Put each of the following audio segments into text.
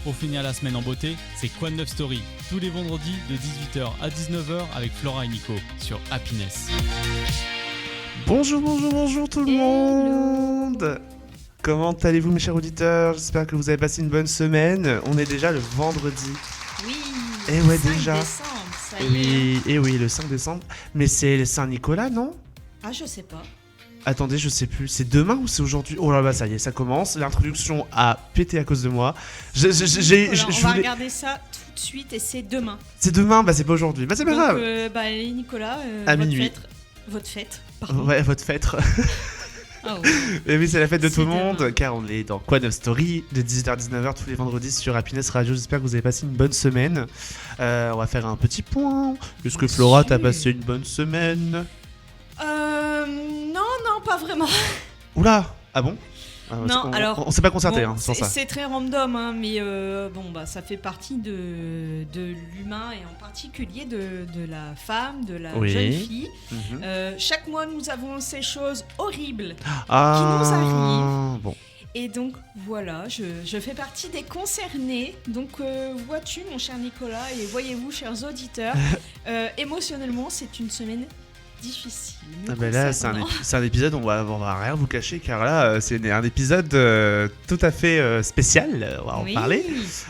Pour finir la semaine en beauté, c'est Quoi de neuf Story, tous les vendredis de 18h à 19h avec Flora et Nico sur Happiness. Bonjour tout le monde. Comment allez-vous mes chers auditeurs? J'espère que vous avez passé une bonne semaine. On est déjà le vendredi. Oui, Et ouais, 5 déjà. décembre, ça y est. Oui, le 5 décembre. Mais c'est le Saint-Nicolas, non? Ah, je sais pas. Attendez, je sais plus. C'est demain ou c'est aujourd'hui? Oh là là, ça y est, ça commence. L'introduction a pété à cause de moi. On va regarder ça tout de suite et c'est demain. C'est demain, bah c'est pas aujourd'hui. Bah c'est pas grave. Allez Nicolas, À votre minuit. Votre fête, pardon. Ouais, votre fête. Ah ouais. Et oui, c'est la fête de C'est tout le monde, demain. car on est dans Quoi de neuf Story de 18h à 19h tous les vendredis sur Happiness Radio. J'espère que vous avez passé une bonne semaine. On va faire un petit point. Est-ce que Flora, t'as passé une bonne semaine? Non, pas vraiment. Oula, ah bon? Non, alors, on s'est pas concerté Bon, sans ça. c'est très random, hein, mais ça fait partie de l'humain et en particulier de la femme, de la Oui. jeune fille. Mhm. Chaque mois, nous avons ces choses horribles. Ah, bon. Et donc voilà, je fais partie des concernés. Donc vois-tu mon cher Nicolas et voyez-vous chers auditeurs, émotionnellement c'est une semaine difficile. Ah bah là, c'est un épisode, on va rien vous cacher, car là, c'est un épisode tout à fait spécial. On va en parler.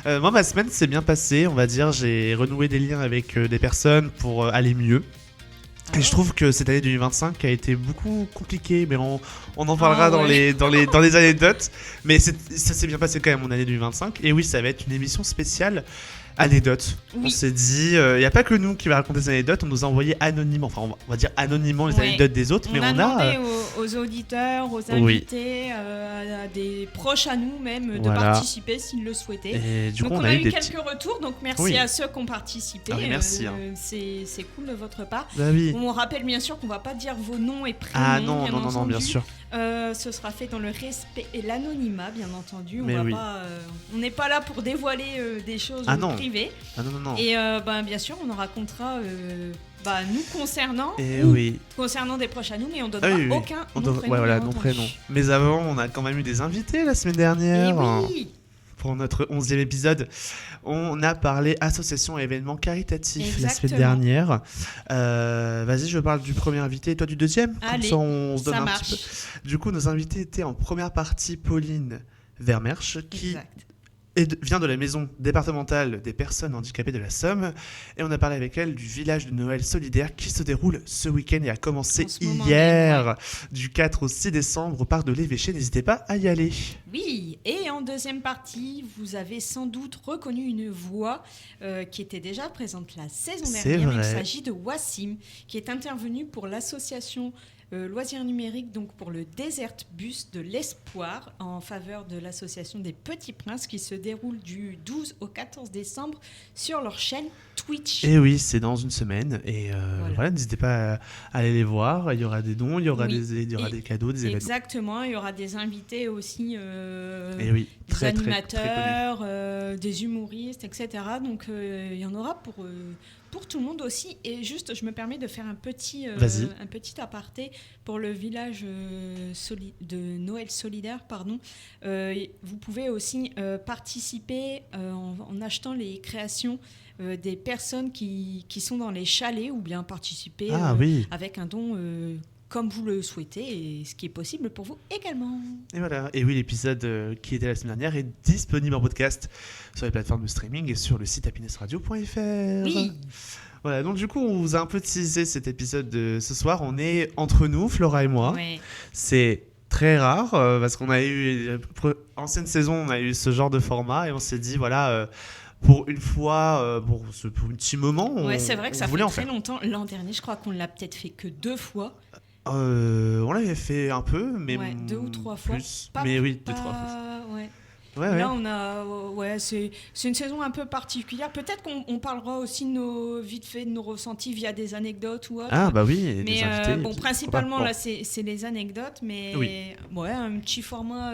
Moi, ma semaine s'est bien passée, on va dire. J'ai renoué des liens avec des personnes pour aller mieux. Et je trouve que cette année 2025 a été beaucoup compliquée, mais on en parlera dans les anecdotes. Mais ça s'est bien passé quand même, mon année 2025. Et oui, ça va être une émission spéciale anecdotes. Oui. On s'est dit, il n'y a pas que nous qui va raconter des anecdotes, on nous a envoyé anonymement, enfin on va dire anonymement les anecdotes des autres, mais on a on demandé aux auditeurs, aux invités, à des proches à nous même de participer s'ils le souhaitaient. Et du coup, on a eu quelques retours, donc merci à ceux qui ont participé. Ah oui, merci. C'est cool de votre part. Bah oui. On rappelle bien sûr qu'on va pas dire vos noms et prénoms. Ah non, bien sûr. Ce sera fait dans le respect et l'anonymat, bien entendu. On n'est pas là pour dévoiler des choses privées. Ah non. Et bien sûr, on en racontera nous concernant, concernant des proches à nous, mais on ne donnera aucun nom prénom. Mais avant, on a quand même eu des invités la semaine dernière. Et oui. Pour notre 11e épisode, on a parlé association et événements caritatifs la semaine dernière. Vas-y, je parle du premier invité et toi du deuxième. Allez, comme ça, on se donne un marche. petit peu. Du coup, nos invités étaient en première partie Pauline Vermersch, qui vient de la maison départementale des personnes handicapées de la Somme. Et on a parlé avec elle du village de Noël solidaire qui se déroule ce week-end et a commencé hier, du 4 au 6 décembre au parc de l'Évêché. N'hésitez pas à y aller. Oui, et en deuxième partie, vous avez sans doute reconnu une voix qui était déjà présente la saison dernière. Il s'agit de Wassim, qui est intervenu pour l'association Loisirs Numériques, donc pour le Desert Bus de l'Espoir, en faveur de l'association des Petits Princes, qui se déroule du 12 au 14 décembre sur leur chaîne Twitch. Et oui, c'est dans une semaine. Et voilà, n'hésitez pas à aller les voir. Il y aura des dons, il y aura des cadeaux, des événements. Exactement, il y aura des invités aussi, des animateurs, des humoristes, etc. Donc il y en aura pour tout le monde aussi. Et juste, je me permets de faire un petit aparté pour le village de Noël solidaire. Vous pouvez aussi participer en achetant les créations des personnes qui sont dans les chalets, ou bien participer avec un don comme vous le souhaitez, et ce qui est possible pour vous également. Et voilà, et oui, l'épisode qui était la semaine dernière est disponible en podcast sur les plateformes de streaming et sur le site happinessradio.fr. Oui. Voilà, donc du coup, on vous a un peu teasé cet épisode de ce soir. On est entre nous, Flora et moi. Ouais. C'est très rare parce qu'on a eu, ancienne saison, on a eu ce genre de format et on s'est dit, voilà... pour une fois, pour un petit moment, c'est vrai que ça fait très longtemps. L'an dernier, je crois qu'on l'a peut-être fait que 2 fois. On l'avait fait un peu, mais 2 ou 3 fois. Mais oui, 2-3 fois. Là, on a, c'est une saison un peu particulière. Peut-être qu'on parlera aussi vite fait de nos ressentis via des anecdotes ou autre. Ah bah oui. Mais principalement là, c'est les anecdotes, mais un petit format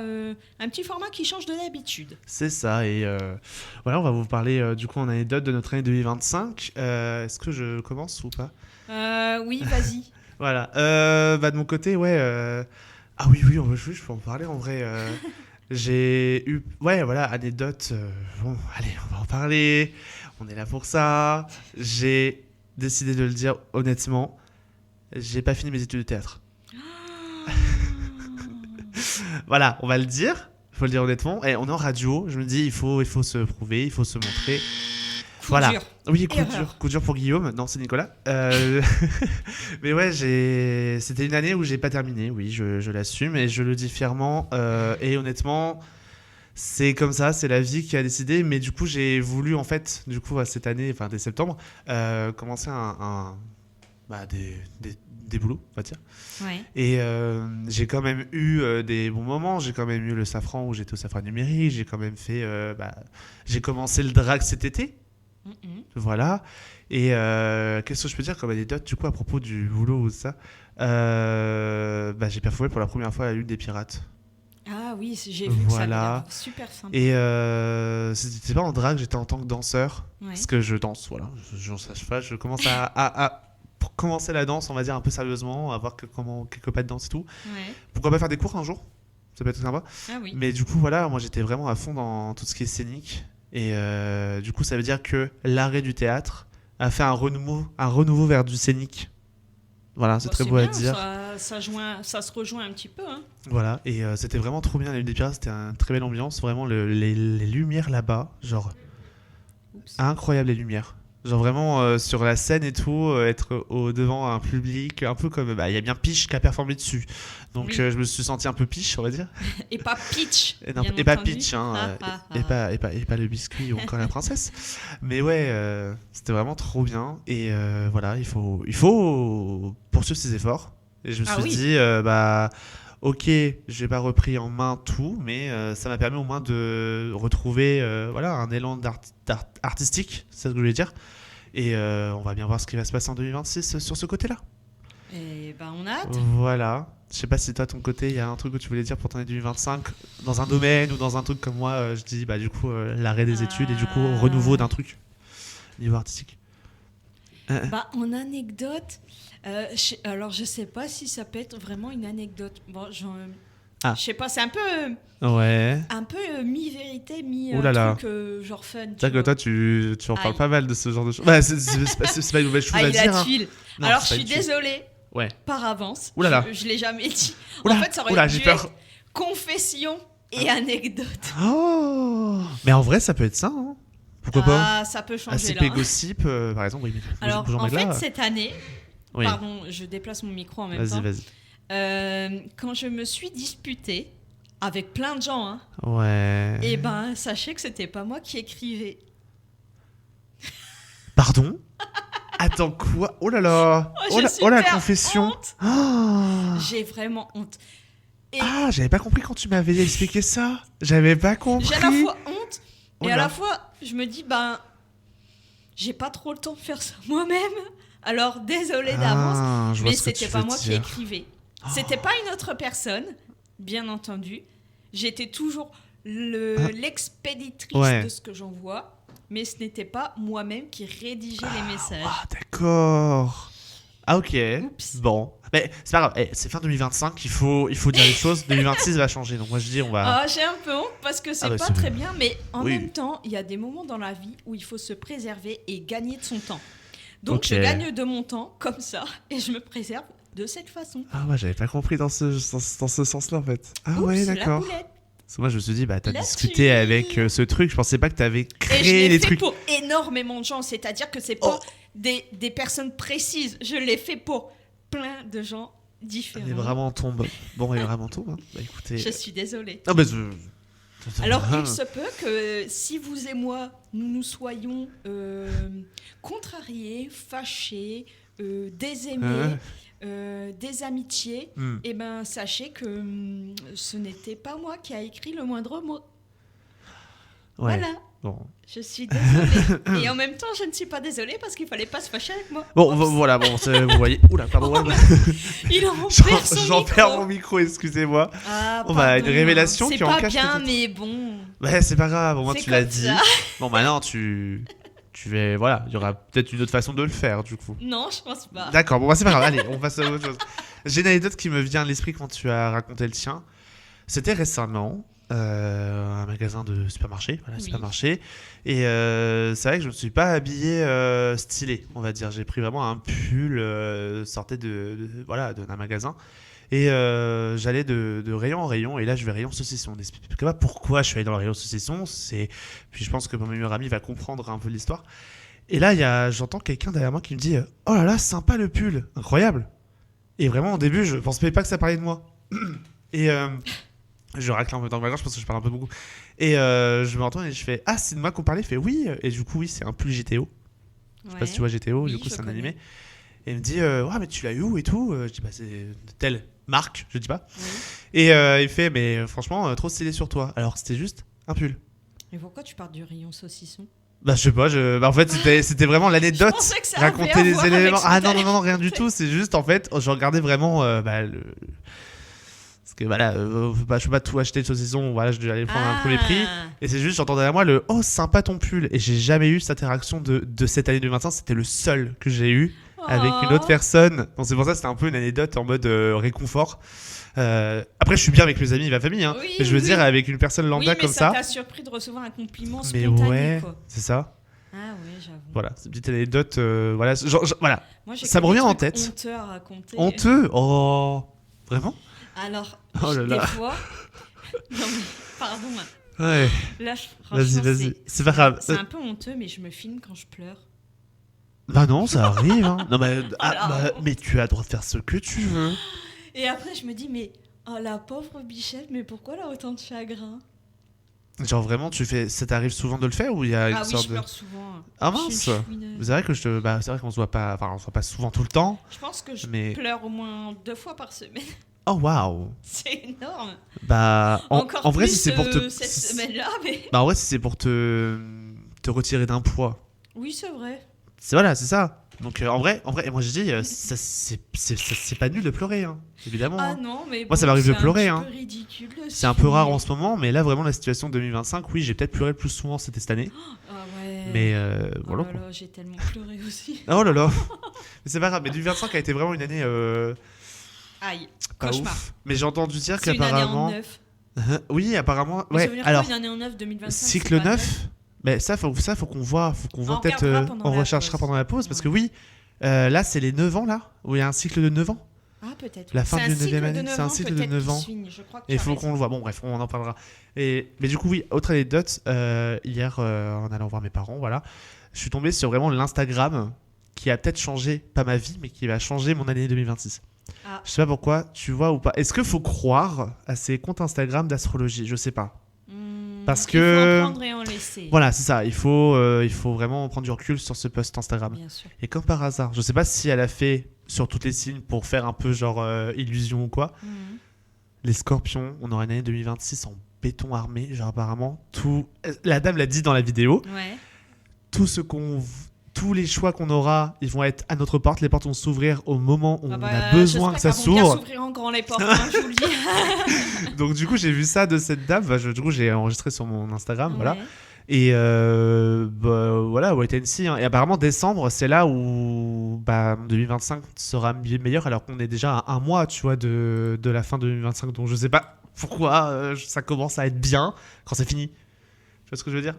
qui change de d'habitude. C'est ça. Et voilà, on va vous parler du coup en anecdote de notre année 2025. Est-ce que je commence ou pas? Oui, vas-y. Voilà. De mon côté, ah oui, je peux en parler en vrai. J'ai eu... Ouais, voilà, anecdote. Bon, allez, on va en parler. On est là pour ça. J'ai décidé de le dire honnêtement. J'ai pas fini mes études de théâtre. Voilà, on va le dire. Il faut le dire honnêtement. Et on est en radio. Je me dis, il faut se prouver, il faut se montrer. Voilà. Dur. Oui, coup dur pour Guillaume. Non, c'est Nicolas. Mais ouais, c'était une année où j'ai pas terminé. Oui, je l'assume et je le dis fièrement. Et honnêtement, c'est comme ça, c'est la vie qui a décidé. Mais du coup, j'ai voulu en fait, cette année, enfin dès septembre, commencer des boulots, on va dire. Ouais. Et j'ai quand même eu des bons moments. J'ai quand même eu le Safran où j'étais au Safran numérique. J'ai quand même fait. J'ai commencé le drag cet été. Voilà. Et qu'est-ce que je peux dire comme anecdote du coup à propos du boulot ou ça j'ai performé pour la première fois à la Lune des Pirates. Ah oui, j'ai vu que ça avait l'air super sympa. Et c'était pas en drague, j'étais en tant que danseur. Ouais. Parce que je danse, voilà. Je commence pour commencer la danse, on va dire un peu sérieusement, à voir quelques pas de danse et tout. Ouais. Pourquoi pas faire des cours un jour? Ça peut être sympa. Ah oui. Mais du coup, voilà, moi j'étais vraiment à fond dans tout ce qui est scénique. Et du coup, ça veut dire que l'arrêt du théâtre a fait un renouveau vers du scénique. Voilà, c'est très beau à dire. Ça se rejoint un petit peu. Hein. Voilà, et c'était vraiment trop bien. La Lune des Pirates, c'était une très belle ambiance. Vraiment, les lumières là-bas, genre incroyable les lumières. Genre vraiment sur la scène et tout, être devant un public, un peu comme... Il y a bien Peach qui a performé dessus. Donc oui. Je me suis senti un peu Peach, on va dire. Et pas Peach. Et pas Peach, hein, et pas le biscuit ou encore la princesse. Mais ouais, c'était vraiment trop bien. Et voilà, il faut poursuivre ses efforts. Et je me suis dit, ok, j'ai pas repris en main tout, mais ça m'a permis au moins de retrouver un élan artistique, c'est ce que je voulais dire. Et on va bien voir ce qui va se passer en 2026 sur ce côté-là. Et on a hâte. Voilà. Je sais pas si toi, ton côté, il y a un truc que tu voulais dire pour ton année 2025, dans un domaine ou dans un truc comme moi, je dis du coup l'arrêt des études et du coup renouveau d'un truc niveau artistique. En anecdote, alors je sais pas si ça peut être vraiment une anecdote. Bon, je sais pas, c'est un peu mi-vérité, mi-truc genre fun. C'est que toi, tu en parles pas mal de ce genre de choses. C'est pas une mauvaise chose à dire. La tuile. Non, alors je suis désolée par avance. Je l'ai jamais dit. En fait, ça aurait dû être confession et anecdote. Oh, mais en vrai, ça peut être ça. Hein. Pourquoi pas? Ça peut changer là. Gossip, par exemple. Oui, alors, en fait, cette année, pardon, je déplace mon micro en même temps. Vas-y. Quand je me suis disputée avec plein de gens, hein, et sachez que c'était pas moi qui écrivais. Pardon? Attends, quoi? Oh là là! Oh la confession! Honte. J'ai vraiment honte. Et j'avais pas compris quand tu m'avais expliqué ça. J'avais pas compris. J'ai à la fois honte et à la fois je me dis j'ai pas trop le temps de faire ça moi-même. Alors désolée d'avance, mais c'était pas moi qui écrivais. C'était pas une autre personne, bien entendu. J'étais toujours l'expéditrice de ce que j'envoie. Mais ce n'était pas moi-même qui rédigeais les messages. D'accord. Ok. Oups. Bon. Mais c'est pas grave. C'est fin 2025, il faut dire les choses. 2026 va changer. Donc moi je dis on va... j'ai un peu honte parce que c'est pas très bien. Mais en même temps, il y a des moments dans la vie où il faut se préserver et gagner de son temps. Donc je gagne de mon temps comme ça et je me préserve de cette façon. J'avais pas compris dans ce sens-là en fait. D'accord. La poulette. Parce que moi je me suis dit, t'as discuté avec ce truc, je pensais pas que t'avais créé les trucs. Je l'ai fait pour énormément de gens, c'est-à-dire que c'est pas des personnes précises, je l'ai fait pour plein de gens différents. Il est vraiment tombe. Bon, il est vraiment tombe. Hein. Écoutez. Je suis désolée. Alors, il se peut que si vous et moi, nous soyons contrariés, fâchés, désaimés, des amitiés, sachez que ce n'était pas moi qui a écrit le moindre mot. Voilà. Bon. Je suis désolée. Et en même temps, je ne suis pas désolée parce qu'il fallait pas se fâcher avec moi. Bon, voilà, vous voyez. Oula, pardon. Il en perd son micro. J'en perds mon micro, excusez-moi. Une révélation qui en cache. C'est pas bien, mais bon. C'est pas grave, au moins tu l'as dit. Bon, maintenant, tu vas... Voilà, il y aura peut-être une autre façon de le faire, du coup. Non, je pense pas. D'accord, bon, c'est pas grave. Allez, on passe à autre chose. J'ai une anecdote qui me vient à l'esprit quand tu as raconté le tien. C'était récemment, un magasin de supermarché, Oui. supermarché. Et c'est vrai que je me suis pas habillé stylé, on va dire. J'ai pris vraiment un pull sortait d'un magasin. Et j'allais de rayon en rayon, et là je vais rayon saucisson. N'expliquez pas pourquoi je suis allé dans le rayon saucisson. Puis je pense que mon meilleur ami va comprendre un peu l'histoire. Et là, j'entends quelqu'un derrière moi qui me dit oh là là, sympa le pull, incroyable. Et vraiment, au début, je pensais pas que ça parlait de moi. Et je racle un peu dans ma gorge parce que je parle un peu beaucoup. Et je me retourne et je fais ah, c'est de moi qu'on parlait. Il fait oui. Et du coup, oui, c'est un pull GTO. Je sais pas si tu vois GTO, Oui, du coup, je c'est un connais. animé. Et il me dit ouais, mais tu l'as eu où et tout. Je dis bah, c'est de telle marque, je dis pas. Oui. Et il fait mais franchement, trop stylé sur toi. Alors, c'était juste un pull. Et pourquoi tu parles du rayon saucisson? Bah je sais pas, en fait c'était vraiment l'anecdote, Je pensais que ça avait raconter à les voir éléments. avec ce Ah que non, t'allais rien du tout, c'est juste en fait, je regardais vraiment parce que voilà, je peux pas tout acheter de saucisson, voilà, je devais aller prendre un premier prix. Et c'est juste, j'entendais à moi le oh sympa ton pull. Et j'ai jamais eu cette interaction de cette année 2025, c'était le seul que j'ai eu avec une autre personne. Donc c'est pour ça que c'était un peu une anecdote en mode réconfort. Après je suis bien avec mes amis et ma famille, hein, Oui, mais je veux oui. dire avec une personne lambda Oui, mais comme ça ça. t'a surpris de recevoir un compliment Mais spontané, ouais, quoi. c'est ça. Ah ouais, j'avoue. Voilà, cette petite anecdote, voilà, voilà. Moi, j'ai Ça que me revient des en trucs tête. honteux à raconter. Honteux. Oh, vraiment? Alors, Oh là là. des fois... Non mais, pardon. Ouais. Là, franchement, Vas-y. C'est pas grave. C'est un peu honteux, mais je me filme quand je pleure. Bah non, ça arrive. Hein. Non mais, Alors. mais tu as le droit de faire ce que tu veux. Et après, je me dis, mais... Oh, la pauvre bichette, mais pourquoi elle a autant de chagrin? Genre vraiment, ça t'arrive souvent de le faire ou il y a une Ah oui, sorte je de... pleure souvent. Ah Je suis mince. une chouineuse. C'est vrai que c'est vrai qu'on se voit pas, on se voit pas souvent tout le temps. Je pense que je Mais- pleure au moins 2 fois par semaine. Oh waouh. C'est énorme. Bah Encore en vrai, plus si c'est pour te, cette semaine-là, mais... bah en vrai, si c'est pour te retirer d'un poids. Oui, c'est vrai. C'est ça. Donc en vrai, et moi je dis, c'est pas nul de pleurer, hein, évidemment. Ah hein. non, mais Moi, ça m'arrive de pleurer, un hein. petit peu ridicule de C'est un peu rare en ce moment, mais là vraiment la situation 2025, oui, j'ai peut-être pleuré le plus souvent cette année. Ah ouais. Mais Oh voilà. là quoi. là, j'ai tellement pleuré aussi. Oh là là. Mais c'est pas grave, mais 2025 a été vraiment une année Aïe, pas cauchemar. ouf. Mais j'ai entendu dire C'est une année en qu'apparemment. neuf. Oui, apparemment. Mais ça veut Ouais, dire alors, quoi, une année en neuf 2025, cycle c'est pas 9. Mais ça, faut qu'on voit On peut-être. regardera pendant On la recherchera pause. pendant la pause, parce que Ouais. oui, là, c'est les 9 ans, là, où il y a un cycle de 9 ans. Ah, peut-être. La fin C'est du un cycle 9e de année, 9 c'est un ans, cycle de peut-être 9 qui ans. se finit, je crois que Et il tu as faut raison. qu'on le voit. Bon, bref, on en parlera. Mais du coup, oui, autre anecdote. Hier, en allant voir mes parents, voilà, je suis tombé sur vraiment l'Instagram qui a peut-être changé, pas ma vie, mais qui va changer mon année 2026. Ah. Je sais pas pourquoi, tu vois ou pas. Est-ce qu'il faut croire à ces comptes Instagram d'astrologie? Je sais pas. Parce Il que- faut en prendre et en laisser. Voilà, c'est ça. Il faut vraiment prendre du recul sur ce post Instagram. Bien sûr. Et comme par hasard, je sais pas si elle a fait sur toutes les signes pour faire un peu genre illusion ou quoi. Mhm. Les scorpions, on aura une année 2026 en béton armé, genre apparemment tout. La dame l'a dit dans la vidéo. Ouais. Tous les choix qu'on aura, ils vont être à notre porte. Les portes vont s'ouvrir au moment où Ah on bah, a besoin que ça j'espère qu'elles vont bien s'ouvre. s'ouvrir en grand les portes, hein, je vous le dis. Donc du coup, j'ai vu ça de cette dame. Bah, du coup, j'ai enregistré sur mon Instagram, voilà. Ouais. Et voilà, wait and see, hein. Et apparemment, décembre, c'est là où 2025 sera meilleur, alors qu'on est déjà à un mois, tu vois, de la fin de 2025. Donc je sais pas pourquoi ça commence à être bien quand c'est fini. Tu vois ce que je veux dire?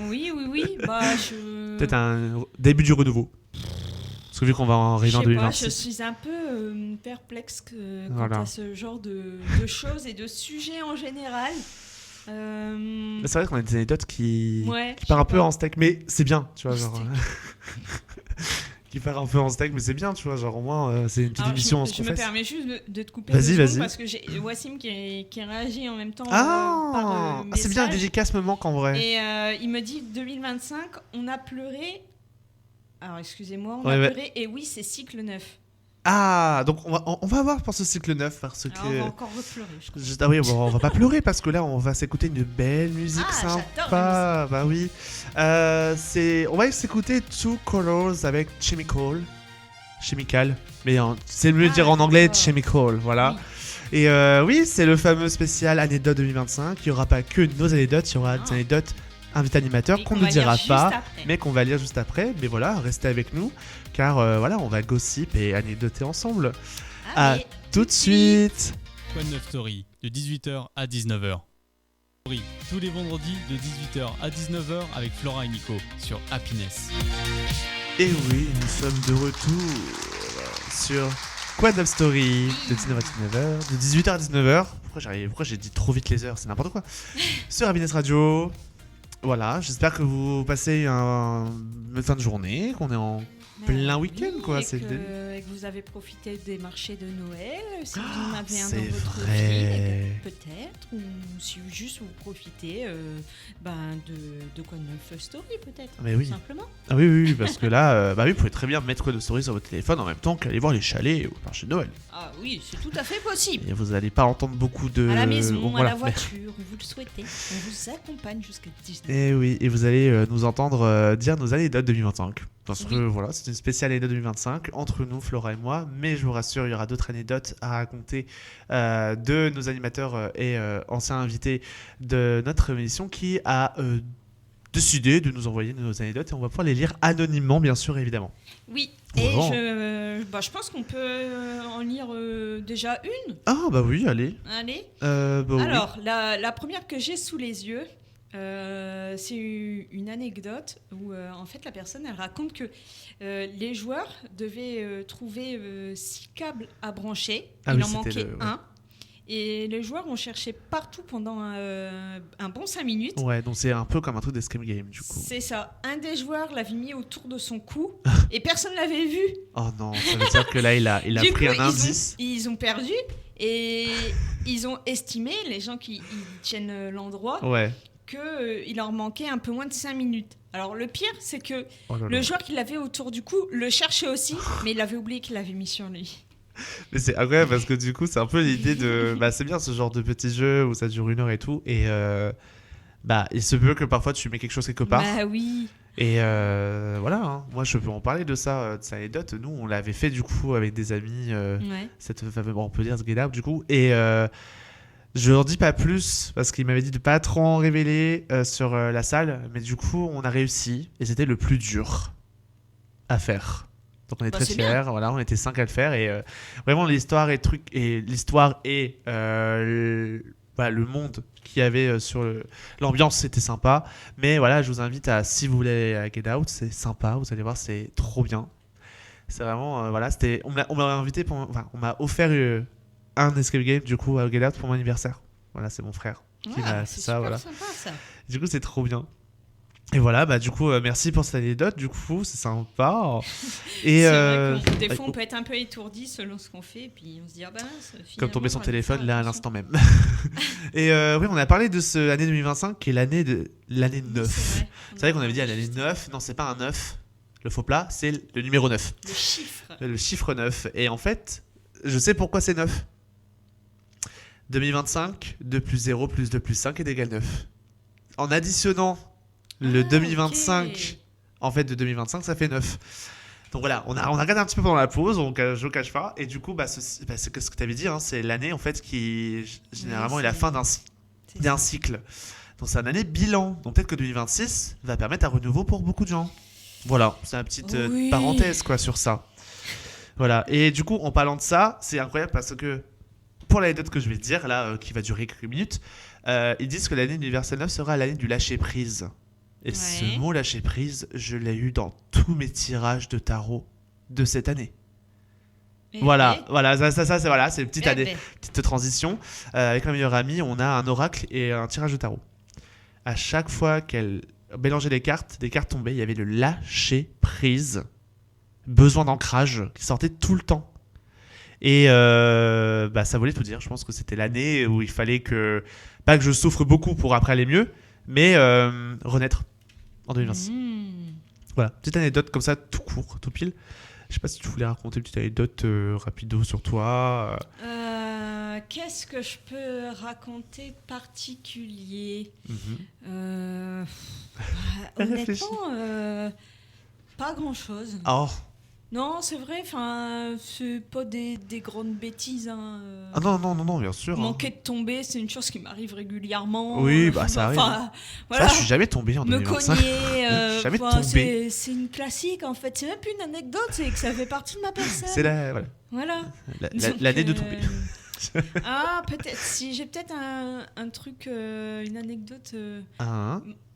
Oui. Bah, Peut-être un début du renouveau. Parce que vu qu'on va en Je arriver en sais pas, 2026. je suis un peu perplexe quant Voilà. à ce genre de choses et de sujets en général. Mais c'est vrai qu'on a des anecdotes qui Ouais, part je un sais peu pas. en steak, mais c'est bien, tu vois, En genre. Qui part un peu en steak, mais c'est bien, tu vois, genre au moins c'est une petite Alors, émission, on se je me confesse. permets juste de te couper Vas-y, 2 secondes vas-y. parce que j'ai Wassim qui réagit en même temps Ah, par c'est bien, le message. dédicace me manque en vrai. Et il me dit 2025, on a pleuré. Alors excusez-moi, on Ouais, a ouais. pleuré et oui, c'est cycle 9. Ah, donc on va voir pour ce cycle 9 parce que. Alors on va encore repleurer, je crois. Ah oui, bon, on va pas pleurer parce que là on va s'écouter une belle musique Ah, j'adore sympa. Bah oui. On va s'écouter Two Colors avec Chemical. Mais c'est mieux de dire en anglais d'accord. Chemical, voilà. Oui. Et oui, c'est le fameux spécial anecdote 2025. Il n'y aura pas que nos anecdotes, il y aura des anecdotes invités animateurs Et qu'on qu'on ne va lire dira juste pas, après. mais qu'on va lire juste après. Mais voilà, restez avec nous, car voilà, on va gossip et anecdoter ensemble. Allez, Tout de suite. Quoi de neuf story de 18h à 19h. Tous les vendredis de 18h à 19h avec Flora et Nico sur Happiness. Et oui, nous sommes de retour sur Quoi de neuf story de 19h à 19h, de 18h à 19h. Pourquoi j'ai dit trop vite les heures, c'est n'importe quoi. Sur Happiness Radio. Voilà, j'espère que vous passez une fin de journée, qu'on est en plein week-end, quoi. Et que vous avez profité des marchés de Noël, si vous en avez un dans c'est votre vrai. ville, peut-être, ou si juste vous profitez de Quoi de neuf story, peut-être, Mais oui. simplement. Ah oui, parce que là, vous pouvez très bien mettre Quoi de story sur votre téléphone en même temps qu'aller voir les chalets au marché de Noël. Ah oui, c'est tout à fait possible. Et vous n'allez pas entendre beaucoup de... À la maison, Bon, à voilà. la voiture, où vous le souhaitez. On vous accompagne jusqu'à 19h. Et oui, et vous allez nous entendre dire nos anecdotes 2025. Parce que voilà, c'est une spéciale anecdote 2025 entre nous, Flora et moi. Mais je vous rassure, il y aura d'autres anecdotes à raconter de nos animateurs et anciens invités de notre émission qui a décidé de nous envoyer nos anecdotes et on va pouvoir les lire anonymement, bien sûr, évidemment. Oui, Vraiment. et je pense qu'on peut en lire déjà une. Ah bah oui, allez. Allez. Oui. Alors, la première que j'ai sous les yeux, c'est une anecdote où en fait la personne elle raconte que les joueurs devaient trouver 6 câbles à brancher. Il en manquait un. Et les joueurs ont cherché partout pendant un bon 5 minutes. Ouais, donc c'est un peu comme un truc d'escape game du coup. C'est ça. Un des joueurs l'avait mis autour de son cou et personne ne l'avait vu. Oh non, ça veut dire que là il a Du pris coup, un indice. Ils ont perdu et ils ont estimé, les gens qui tiennent l'endroit, Ouais. qu'il leur manquait un peu moins de 5 minutes. Alors le pire, c'est que Oh là là. le joueur qui l'avait autour du cou le cherchait aussi, mais il avait oublié qu'il l'avait mis sur lui. Mais c'est incroyable parce que du coup, c'est un peu l'idée de. C'est bien ce genre de petit jeu où ça dure 1 heure et tout. Et il se peut que parfois tu mets quelque chose quelque part. Bah oui. Et voilà, hein. Moi je peux en parler de ça, de cette anecdote. Nous, on l'avait fait du coup avec des amis, Ouais. cette fameuse, on peut dire ce get out du coup. Et je leur dis pas plus parce qu'ils m'avaient dit de pas trop en révéler sur la salle. Mais du coup, on a réussi et c'était le plus dur à faire. Donc on est très c'est fiers, bien. voilà, on était 5 à le faire et vraiment l'histoire et le monde qu'il y avait sur l'ambiance c'était sympa, mais voilà je vous invite à si vous voulez à Get Out, c'est sympa, vous allez voir c'est trop bien, c'est vraiment c'était on m'a invité on m'a offert un escape game du coup à Get Out pour mon anniversaire, voilà c'est mon frère qui m'a fait c'est ça, super voilà. sympa ça. Du coup c'est trop bien. Et voilà, du coup, merci pour cette anecdote, du coup, c'est sympa. Et C'est vrai que des fois on peut être un peu étourdi selon ce qu'on fait, et puis on se dit comme tomber son téléphone là à l'instant même. Et oui, on a parlé de cette année 2025 qui est l'année 9. C'est vrai qu'on avait dit à l'année 9, non, c'est pas un 9. Le faux plat, c'est le numéro 9. Le chiffre. Le chiffre 9. Et en fait, je sais pourquoi c'est 9. 2025, 2 plus 0 plus 2 plus 5 est égal 9. En additionnant le 2025, okay. En fait, de 2025, ça fait 9. Donc voilà, on a regardé un petit peu pendant la pause, donc je ne cache pas. Et du coup, c'est ce que tu avais dit, hein, c'est l'année en fait qui, généralement, est la fin d'un cycle. Donc c'est une année bilan. Donc peut-être que 2026 va permettre un renouveau pour beaucoup de gens. Voilà, c'est une petite parenthèse quoi, sur ça. Voilà, et du coup, en parlant de ça, c'est incroyable parce que pour l'anecdote que je vais te dire, là, qui va durer quelques minutes, ils disent que l'année universelle 9 sera l'année du lâcher-prise. Et ce mot lâcher-prise, je l'ai eu dans tous mes tirages de tarot de cette année. Voilà, c'est une petite transition. Avec ma meilleure amie, on a un oracle et un tirage de tarot. À chaque fois qu'elle mélangeait des cartes tombaient, il y avait le lâcher-prise, besoin d'ancrage, qui sortait tout le temps. Et ça voulait tout dire. Je pense que c'était l'année où il fallait pas que je souffre beaucoup pour après aller mieux, mais renaître en 2026. Voilà, petite anecdote comme ça, tout court, tout pile. Je sais pas si tu voulais raconter une petite anecdote rapido sur toi. Qu'est-ce que je peux raconter de particulier? Honnêtement, pas grand-chose. Oh. Non, c'est vrai, c'est pas des grandes bêtises. Hein. Ah non, bien sûr. Manquer de tomber, c'est une chose qui m'arrive régulièrement. Oui, ça arrive. Voilà. Ça, je suis jamais tombé en 2025. Me cogner, jamais tombé. C'est une classique en fait. C'est même plus une anecdote, c'est que ça fait partie de ma personne. C'est Voilà. l'année de tomber. Ah, peut-être. Si j'ai peut-être un truc, une anecdote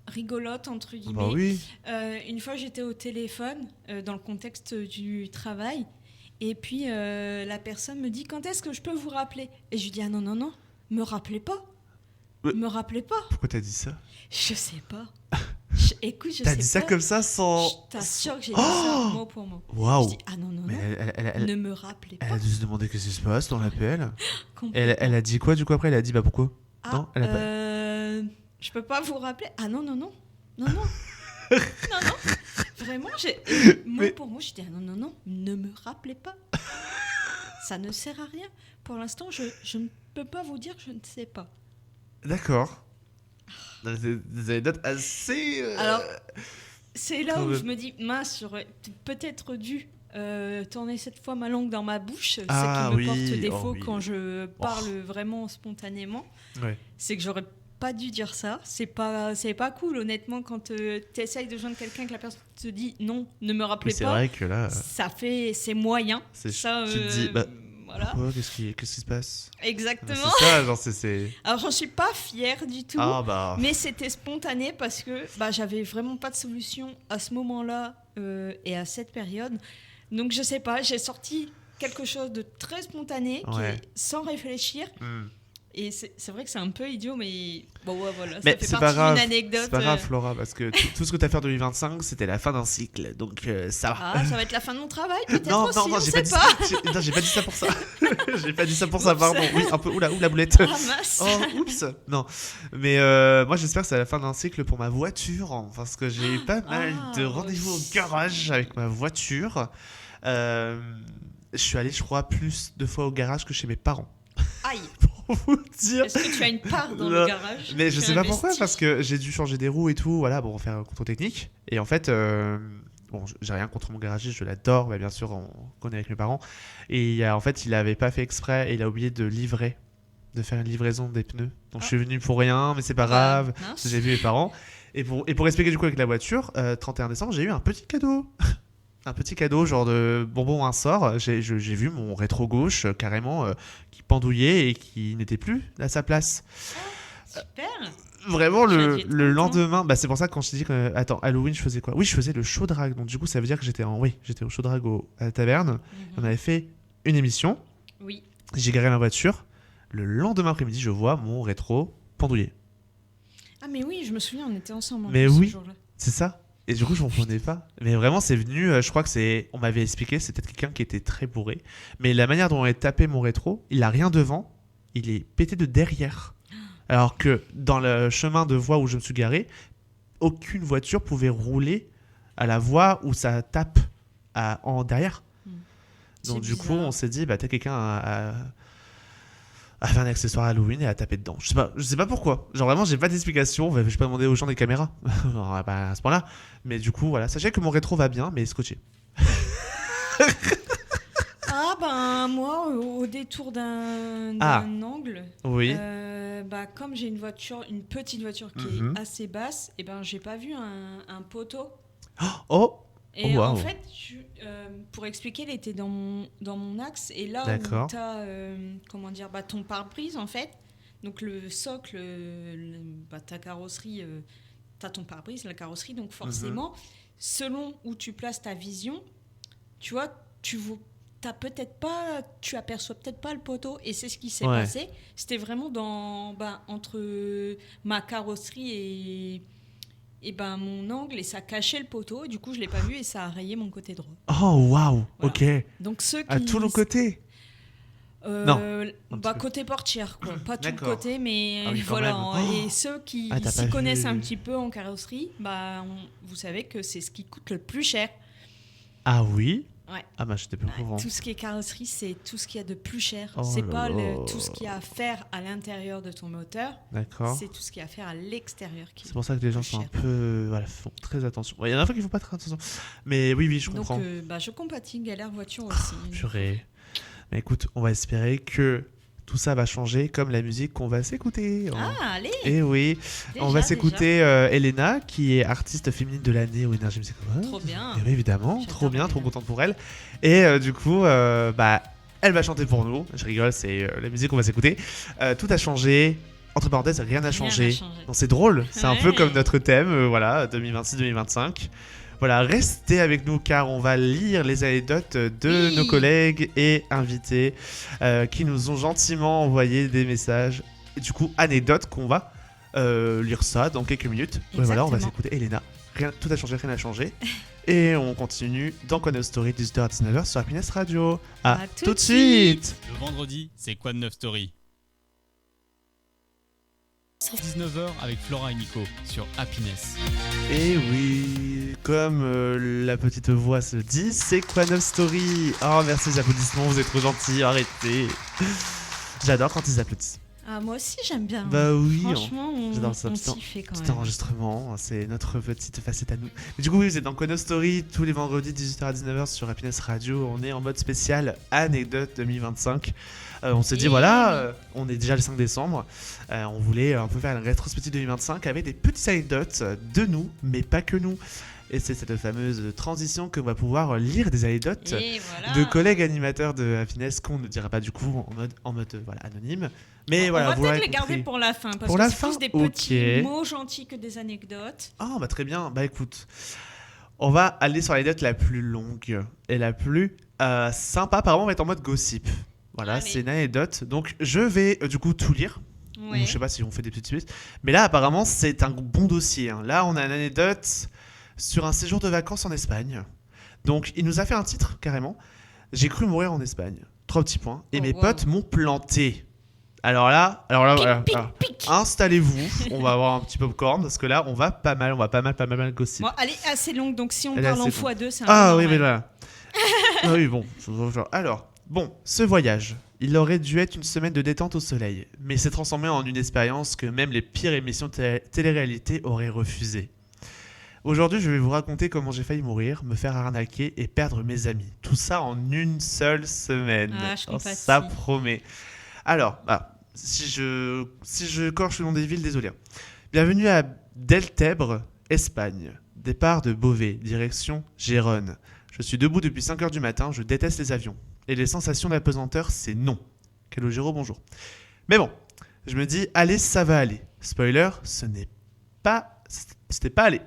rigolote, entre guillemets. Bah oui. Une fois, j'étais au téléphone dans le contexte du travail. Et puis, la personne me dit, quand est-ce que je peux vous rappeler ? Et je lui dis, ah non, me rappelez pas. Me rappelez pas. Pourquoi t'as dit ça ? Je sais pas. Écoute, je sais pas. T'as dit ça comme ça sans... Je t'assure que j'ai dit ça mot pour mot. Waouh. Je dis, ah non, Mais elle, ne me rappelez pas. elle a dû se demander qu'est-ce qui se passe dans l'appel. Elle a dit quoi du coup après ? Elle a dit bah pourquoi ? Non, elle a pas... Je peux pas vous rappeler. Ah non. Non. Vraiment, mot pour mot, je dis ah non, ne me rappelez pas. Ça ne sert à rien. Pour l'instant, je ne peux pas vous dire que je ne sais pas. D'accord. Des anecdotes assez... Alors, c'est là où je me dis, mince, j'aurais peut-être dû tourner cette fois ma langue dans ma bouche. Ce qui me porte défaut quand je parle vraiment spontanément. Ouais. C'est que j'aurais pas dû dire ça. C'est pas cool, honnêtement, quand tu essayes de joindre quelqu'un que la personne te dit non, ne me rappelez pas. C'est vrai que là... C'est moyen. Ça, tu te dis... Bah... Voilà. Pourquoi qu'est-ce qui se passe ? Exactement. C'est ça, genre c'est... Alors j'en suis pas fière du tout, mais c'était spontané parce que j'avais vraiment pas de solution à ce moment-là et à cette période. Donc je sais pas, j'ai sorti quelque chose de très spontané, sans réfléchir. Et c'est vrai que c'est un peu idiot, mais bon, ouais, voilà, ça fait partie d'une anecdote. C'est pas grave, Flora, parce que tout ce que tu as fait en 2025, c'était la fin d'un cycle, donc ça va. Ah, ça va être la fin de mon travail, peut-être aussi, non, j'ai pas dit ça. Non, j'ai pas dit ça pour ça. J'ai pas dit ça pour ça, pardon. Oui, un peu, oula, la boulette. Ah, mince. Oh, oups. Non, mais moi, j'espère que c'est la fin d'un cycle pour ma voiture, parce que j'ai eu pas mal de rendez-vous au garage avec ma voiture. Je suis allé, je crois, plus de fois au garage que chez mes parents. Aïe. Vous dire. Est-ce que tu as une part dans le garage ? Mais je sais pas pourquoi, parce que j'ai dû changer des roues et tout, voilà, pour faire un contrôle technique. Et en fait, j'ai rien contre mon garagiste, je l'adore, bien sûr, on connaît avec mes parents. Et en fait, il avait pas fait exprès et il a oublié de faire une livraison des pneus. Donc je suis venu pour rien, mais c'est pas grave, parce que j'ai vu mes parents. Et pour expliquer du coup avec la voiture, 31 décembre, j'ai eu un petit cadeau. Un petit cadeau, genre de bonbon un sort. J'ai vu mon rétro gauche carrément qui pendouillait et qui n'était plus à sa place. Super. Vraiment, le lendemain, c'est pour ça que quand je te dis que, attends, Halloween, je faisais quoi ? Oui, je faisais le show drag. Donc du coup, ça veut dire que j'étais au show drag à la taverne. On avait fait une émission. Oui. J'ai garé ma voiture. Le lendemain après-midi, je vois mon rétro pendouillé. Ah mais oui, je me souviens, on était ensemble. Mais oui, ce jour-là. C'est ça. Et du coup, je m'en comprenais pas. Mais vraiment, c'est venu, je crois que on m'avait expliqué, c'est peut-être quelqu'un qui était très bourré. Mais la manière dont on a tapé mon rétro, il a rien devant, il est pété de derrière. Alors que dans le chemin de voie où je me suis garé, aucune voiture pouvait rouler à la voie où ça tape en derrière. Donc du coup, on s'est dit, peut-être quelqu'un a fait un accessoire Halloween et a tapé dedans. Je sais pas pourquoi. Genre vraiment, j'ai pas d'explication. Je vais pas demander aux gens des caméras. Non, pas à ce point-là. Mais du coup, voilà. Sachez que mon rétro va bien, mais scotché. Moi, au détour d'un angle, oui. Comme j'ai une petite voiture qui est assez basse, j'ai pas vu un poteau. Et en fait, pour expliquer, il était dans mon axe. Et là où tu as ton pare-brise, en fait, donc le socle, ta carrosserie, tu as ton pare-brise, la carrosserie. Donc forcément, selon où tu places ta vision, tu vois, tu aperçois peut-être pas le poteau. Et c'est ce qui s'est passé. C'était vraiment entre ma carrosserie et mon angle, et ça cachait le poteau, et du coup je l'ai pas vu et ça a rayé mon côté droit. Oh waouh, voilà. Ok. Donc ceux qui... À tout le côté non. Côté portière, quoi. Pas tout le côté, mais voilà. Et ceux qui s'y connaissent un petit peu en carrosserie, vous savez que c'est ce qui coûte le plus cher. Ah oui. Ouais. Ah j'étais pas au courant. Tout ce qui est carrosserie, c'est tout ce qu'il y a de plus cher. C'est pas tout ce qu'il y a à faire à l'intérieur de ton moteur. D'accord. C'est tout ce qu'il y a à faire à l'extérieur. C'est pour ça que les gens sont un peu... font très attention. Il y en a qui font pas très attention. Mais oui, je comprends. Donc, je compatis, galère voiture aussi. Purée. Mais écoute, on va espérer que tout ça va changer comme la musique qu'on va s'écouter. Ah, allez. Et oui, on va s'écouter Elena, qui est artiste féminine de l'année au Énergie Music Awards. Trop bien. Et oui, évidemment, trop bien, trop contente pour elle. Et du coup, Elle va chanter pour nous. Je rigole, c'est la musique qu'on va s'écouter. Tout a changé. Entre parenthèses, rien n'a changé. Donc c'est drôle. C'est un peu comme notre thème, voilà, 2026-2025. Voilà, restez avec nous car on va lire les anecdotes de nos collègues et invités qui nous ont gentiment envoyé des messages. Et du coup, anecdotes qu'on va lire ça dans quelques minutes. Ouais, voilà, on va s'écouter Elena. Tout a changé, rien n'a changé. Et on continue dans Quoi de Neuf Story 18h à 19h sur Happiness Radio. À tout de suite. Le vendredi, c'est Quoi de Neuf Story 19h avec Flora et Nico sur Happiness. Et oui, comme la petite voix se dit, c'est Quoi de Neuf Story. Oh, merci les applaudissements, vous êtes trop gentils, arrêtez. J'adore quand ils applaudissent. Ah, moi aussi j'aime bien. Bah oui, franchement, j'adore ça. Petit enregistrement, c'est notre petite facette à nous. Mais du coup, oui, vous êtes dans Quoi de Neuf Story tous les vendredis 18h à 19h sur Happiness Radio. On est en mode spécial anecdote 2025. On s'est dit, voilà, on est déjà le 5 décembre. On voulait un peu faire une rétrospective 2025 avec des petites anecdotes de nous, mais pas que nous. Et c'est cette fameuse transition que va pouvoir lire des anecdotes de collègues animateurs de Happiness qu'on ne dira pas du coup en mode voilà, anonyme. Mais on va peut-être les garder pour la fin, parce que c'est plus des petits mots gentils que des anecdotes. Ah, bah très bien. Bah écoute, on va aller sur l'anecdote la plus longue et la plus sympa. Apparemment, on va être en mode gossip. Voilà, c'est une anecdote. Donc je vais du coup tout lire. Ouais. Je sais pas si on fait des petites suites. Mais là, apparemment, c'est un bon dossier. Hein. Là, on a une anecdote sur un séjour de vacances en Espagne. Donc, il nous a fait un titre, carrément. J'ai cru mourir en Espagne. 3 petits points. Et mes potes m'ont planté. Alors là, installez-vous. On va avoir un petit popcorn parce que là, on va pas mal gossip. Bon, elle est assez longue, donc si on parle en x2, c'est un peu normal. Oui, mais là. Ah oui, bon. Alors, ce voyage, il aurait dû être une semaine de détente au soleil, mais s'est transformé en une expérience que même les pires émissions de télé-réalité auraient refusée. Aujourd'hui, je vais vous raconter comment j'ai failli mourir, me faire arnaquer et perdre mes amis. Tout ça en une seule semaine. Ça promet. Alors, si je corche le nom des villes, désolé. Bienvenue à Deltebre, Espagne. Départ de Beauvais, direction Gérone. Je suis debout depuis 5h du matin, je déteste les avions. Et les sensations d'apesanteur, c'est non. Calogero, bonjour. Mais bon, je me dis, allez, ça va aller. Spoiler, c'était pas allé.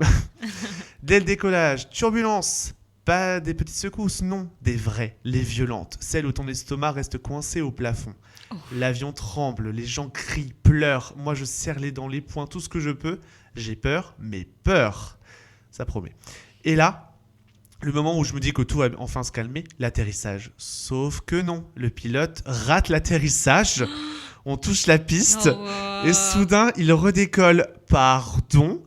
Dès le décollage, turbulence. Pas des petites secousses, non. Des vraies, les violentes. Celles où ton estomac reste coincé au plafond. L'avion tremble, les gens crient, pleurent. Moi, je serre les dents, les poings, tout ce que je peux. J'ai peur, mais peur. Ça promet. Et là, le moment où je me dis que tout va enfin se calmer, l'atterrissage. Sauf que non, le pilote rate l'atterrissage. On touche la piste. Et soudain, il redécolle. Pardon.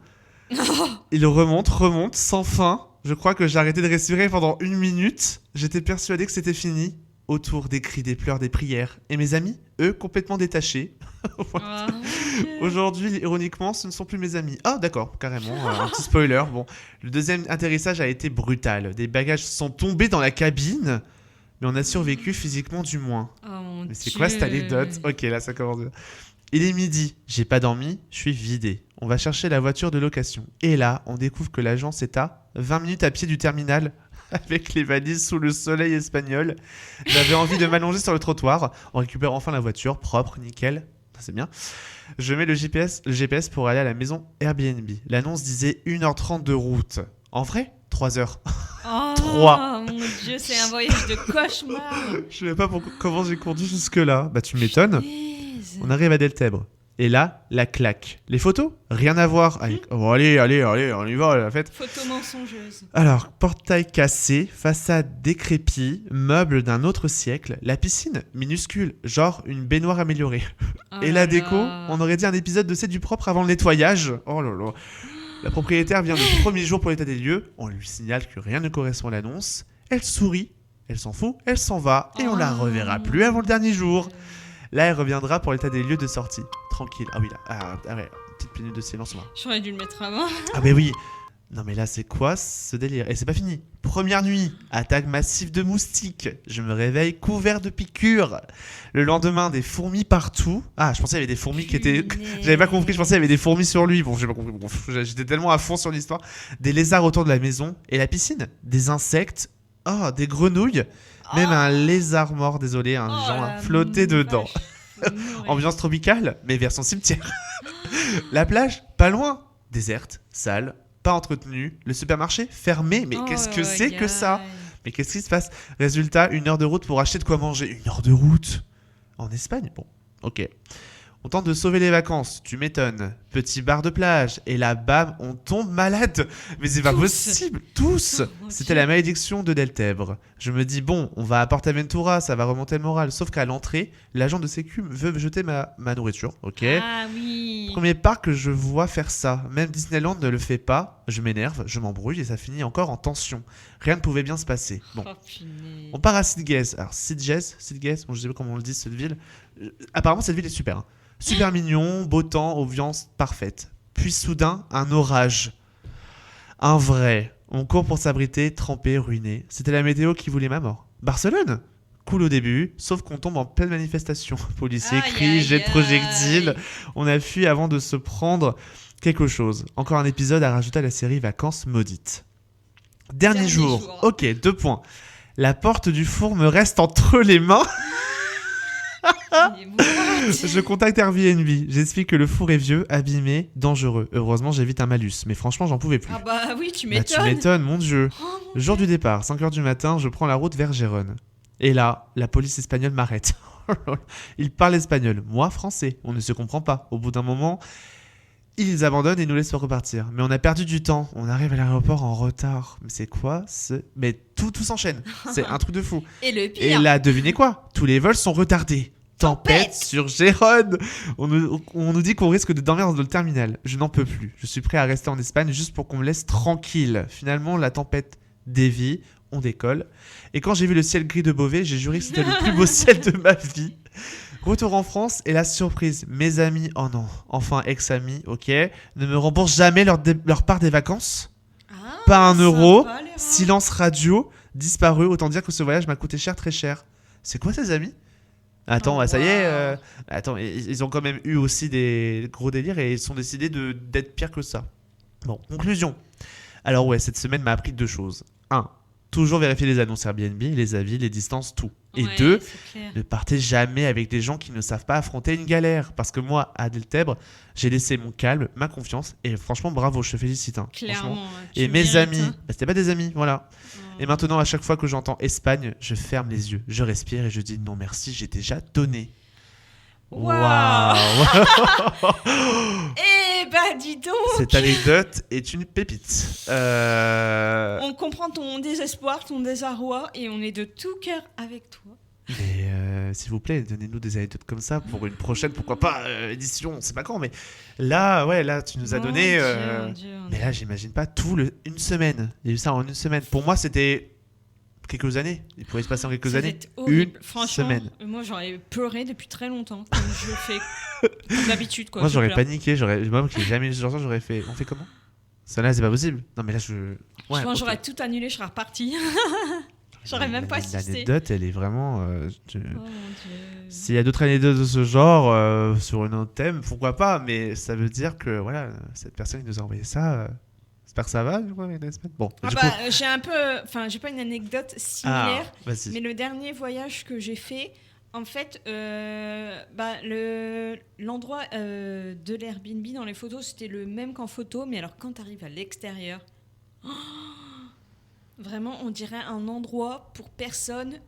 Il remonte, sans fin. Je crois que j'ai arrêté de respirer pendant 1 minute. J'étais persuadé que c'était fini. Autour des cris, des pleurs, des prières. Et mes amis, eux, complètement détachés. Aujourd'hui, ironiquement, ce ne sont plus mes amis. Ah, d'accord, carrément. Un petit spoiler. Bon, le deuxième atterrissage a été brutal. Des bagages sont tombés dans la cabine. Mais on a survécu physiquement du moins. Mais c'est quoi cette anecdote ? Ok, là, ça commence. Il est midi, j'ai pas dormi, je suis vidé. On va chercher la voiture de location. Et là, on découvre que l'agence est à 20 minutes à pied du terminal, avec les valises sous le soleil espagnol. J'avais envie de m'allonger sur le trottoir. On récupère enfin la voiture, propre, nickel. C'est bien. Je mets le GPS pour aller à la maison Airbnb. L'annonce disait 1h30 de route. En vrai, 3 heures. 3. Oh mon Dieu, c'est un voyage de cauchemar. Je sais pas comment j'ai conduit jusque-là. Bah, tu m'étonnes. On arrive à Deltebre. Et là, la claque. Les photos ? Rien à voir. Allez, on y va à la fête. Photos mensongeuses. Alors, portail cassé, façade décrépite, meuble d'un autre siècle, la piscine minuscule, genre une baignoire améliorée. Et la déco, on aurait dit un épisode de C'est du propre avant le nettoyage. Oh là là. La propriétaire vient le premier jour pour l'état des lieux. On lui signale que rien ne correspond à l'annonce. Elle sourit, elle s'en fout, elle s'en va et on la reverra plus avant le dernier jour. Là, elle reviendra pour l'état des lieux de sortie. Tranquille. Ah oui, là. Ah ouais, petite minute de silence. J'aurais dû le mettre avant. Ah mais oui. Non mais là, c'est quoi ce délire ? Et c'est pas fini. Première nuit, attaque massive de moustiques. Je me réveille couvert de piqûres. Le lendemain, des fourmis partout. Ah, je pensais qu'il y avait des fourmis qui étaient... J'avais pas compris, je pensais qu'il y avait des fourmis sur lui. Bon, j'ai pas compris. Bon, j'étais tellement à fond sur l'histoire. Des lézards autour de la maison. Et la piscine. Des insectes. Oh, des grenouilles. Même un lézard mort, désolé, un genre flottait dedans. Ambiance tropicale, mais version cimetière. La plage, pas loin. Déserte, sale, pas entretenue. Le supermarché, fermé. Mais qu'est-ce que c'est que ça ? Mais qu'est-ce qui se passe ? Résultat, 1 heure de route pour acheter de quoi manger. 1 heure de route ? En Espagne ? Bon, ok. On tente de sauver les vacances, tu m'étonnes. Petit bar de plage, et là, bam, on tombe malade. Mais c'est pas possible, tous. C'était la malédiction de Deltèbre. Je me dis, bon, on va à Portaventura, ça va remonter le moral. Sauf qu'à l'entrée, l'agent de sécu veut me jeter ma nourriture, ok. Ah oui. Premier parc que je vois faire ça. Même Disneyland ne le fait pas. Je m'énerve, je m'embrouille et ça finit encore en tension. Rien ne pouvait bien se passer. Bon. On part à Sitges. Alors Sitges, bon, je sais pas comment on le dit cette ville. Apparemment cette ville est super. Hein. Super mignon, beau temps, ambiance parfaite. Puis soudain, un orage. Un vrai. On court pour s'abriter, trempé, ruiné. C'était la météo qui voulait ma mort. Barcelone ? Cool au début, sauf qu'on tombe en pleine manifestation. Policiers, cris, jets de projectiles. On a fui avant de se prendre quelque chose. Encore un épisode à rajouter à la série Vacances maudites. Dernier jour. Ok, 2 points. La porte du four me reste entre les mains. Je contacte Airbnb. J'explique que le four est vieux, abîmé, dangereux. Heureusement, j'évite un malus. Mais franchement, j'en pouvais plus. Ah bah oui, tu m'étonnes. Tu m'étonnes, mon Dieu. Jour du départ, 5h du matin, je prends la route vers Gérone. Et là, la police espagnole m'arrête. Ils parlent espagnol, moi français. On ne se comprend pas. Au bout d'un moment, ils abandonnent et nous laissent repartir. Mais on a perdu du temps. On arrive à l'aéroport en retard. Mais c'est quoi ce... Mais tout s'enchaîne. C'est un truc de fou. Et le pire. Et là, devinez quoi ? Tous les vols sont retardés. Tempête sur Gérone. On nous dit qu'on risque de dormir dans le terminal. Je n'en peux plus. Je suis prêt à rester en Espagne juste pour qu'on me laisse tranquille. Finalement, la tempête dévie. On décolle. Et quand j'ai vu le ciel gris de Beauvais, j'ai juré que c'était le plus beau ciel de ma vie. Retour en France et la surprise. Mes amis, oh non, enfin ex-amis, ok, ne me remboursent jamais leur part des vacances. Pas 1 euro. Silence radio, disparu. Autant dire que ce voyage m'a coûté cher, très cher. C'est quoi ces amis ? Attends, ça y est. Attends, ils ont quand même eu aussi des gros délires et ils ont décidé d'être pire que ça. Bon, conclusion. Alors ouais, cette semaine m'a appris 2 choses. 1. Toujours vérifier les annonces Airbnb, les avis, les distances, tout. Et 2, ne partez jamais avec des gens qui ne savent pas affronter une galère. Parce que moi, à Deltèbre, j'ai laissé mon calme, ma confiance. Et franchement, bravo, je te félicite. Hein, clairement. Et mes amis, c'était pas des amis, voilà. Et maintenant, à chaque fois que j'entends Espagne, je ferme les yeux, je respire et je dis non merci, j'ai déjà donné. Waouh. Eh bah dis donc. Cette anecdote est une pépite. On comprend ton désespoir, ton désarroi et on est de tout cœur avec toi. Mais s'il vous plaît, donnez-nous des anecdotes comme ça pour une prochaine, pourquoi pas, édition, on sait pas quand, mais là, tu nous as donné... mais là, j'imagine pas une semaine. Il y a eu ça en 1 semaine. Pour moi, c'était quelques années. Il pourrait se passer en quelques années. Une semaine. Moi, j'aurais pleuré depuis très longtemps, comme je fais comme d'habitude. Quoi, moi, j'aurais paniqué. Moi, qui n'ai jamais eu ce genre de choses, j'aurais fait... On fait comment ? Ça, là, c'est pas possible. Non, mais là, je pense j'aurais tout annulé, je serais reparti. J'aurais même pas assisté. L'anecdote, elle est vraiment... Oh mon Dieu. S'il y a d'autres anecdotes de ce genre sur un autre thème, pourquoi pas, mais ça veut dire que voilà, cette personne qui nous a envoyé ça, j'espère que ça va. Bon, j'ai un peu... Enfin, j'ai pas une anecdote similaire, mais le dernier voyage que j'ai fait, en fait, l'endroit de l'Airbnb dans les photos, c'était le même qu'en photo, mais alors quand tu arrives à l'extérieur... Vraiment, on dirait un endroit pour personnes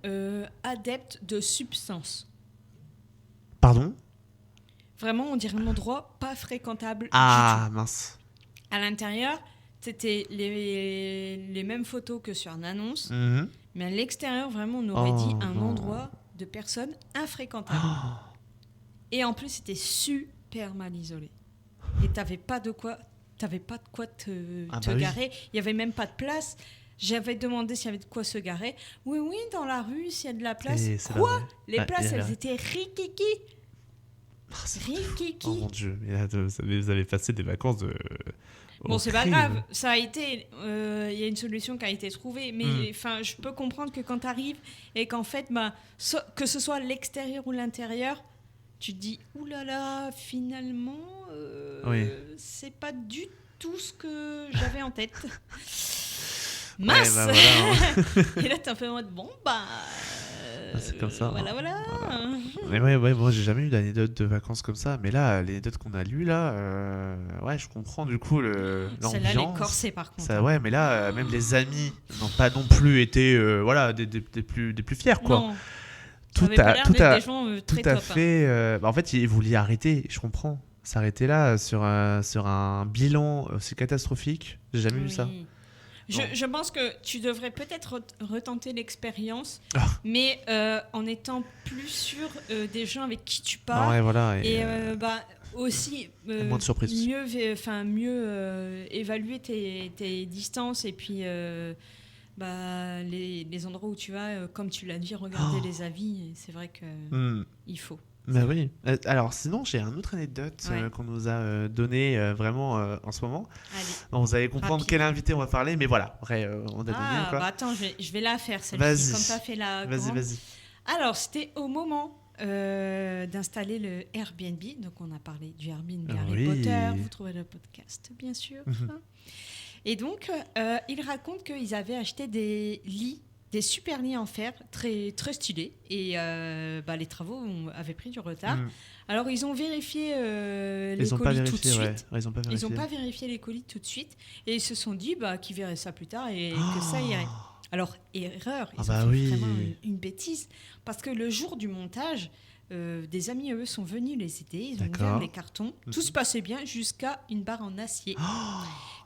adeptes de substances. Pardon ? Vraiment, on dirait un endroit pas fréquentable. Ah, mince. À l'intérieur, c'était les mêmes photos que sur une annonce. Mais à l'extérieur, vraiment, on aurait dit un endroit de personnes infréquentables. Et en plus, c'était super mal isolé. Et t'avais pas de quoi te garer. Il y avait même pas de place. J'avais demandé s'il y avait de quoi se garer. Oui, dans la rue, s'il y a de la place. Quoi ? Les places, elles étaient rikiki. Rikiki. Oh mon Dieu, vous avez passé des vacances de... Bon, c'est pas grave. Ça a été... Il y a une solution qui a été trouvée. Mais je peux comprendre que quand tu arrives et qu'en fait, que ce soit l'extérieur ou l'intérieur, tu te dis, oulala, finalement, c'est pas du tout ce que j'avais en tête. mince. Ouais, bah, voilà, hein. Et là, t'es un peu en mode bon, bah. C'est comme ça. Voilà. Mais ouais, moi j'ai jamais eu d'anecdote de vacances comme ça. Mais là, l'anecdote qu'on a lue là, ouais, je comprends du coup l'ambiance. Celle-là, elle est corsée par contre. Ça, ouais, mais là, même les amis n'ont pas non plus été, voilà, des plus fiers, quoi. Non. Tout Ça avait pas l'air tout d'être des gens très tout à top, hein. fait. Bah, en fait, ils voulaient arrêter. Je comprends. S'arrêter là sur un bilan aussi catastrophique. J'ai jamais vu ça. Oui. Je pense que tu devrais peut-être retenter l'expérience, mais en étant plus sûr des gens avec qui tu pars. Ouais, voilà. Et aussi moins de surprises. mieux évaluer tes distances et puis les endroits où tu vas, comme tu l'as dit, regarder les avis. C'est vrai que il faut. Bah oui. Alors sinon, j'ai une autre anecdote qu'on nous a donné vraiment en ce moment. Allez. Bon, vous allez comprendre Rapide. quel invité on va parler, mais voilà. Après, on a donné quoi. Attends, je vais la faire celle-ci. Vas-y. Comme t'as fait la grande. Vas-y. Alors, c'était au moment d'installer le Airbnb. Donc, on a parlé du Airbnb Harry Potter. Vous trouverez le podcast, bien sûr. Et donc, ils racontent qu'ils avaient acheté des lits, des super lits en fer, très, très stylés. Et les travaux avaient pris du retard. Alors, ils ont vérifié les colis tout de suite. Ouais, ils n'ont pas vérifié les colis tout de suite. Et ils se sont dit qu'ils verraient ça plus tard et que ça irait. Alors, erreur, ils ont fait vraiment une bêtise. Parce que le jour du montage, des amis, eux, sont venus les aider. Ils ont ouvert les cartons. Tout se passait bien jusqu'à une barre en acier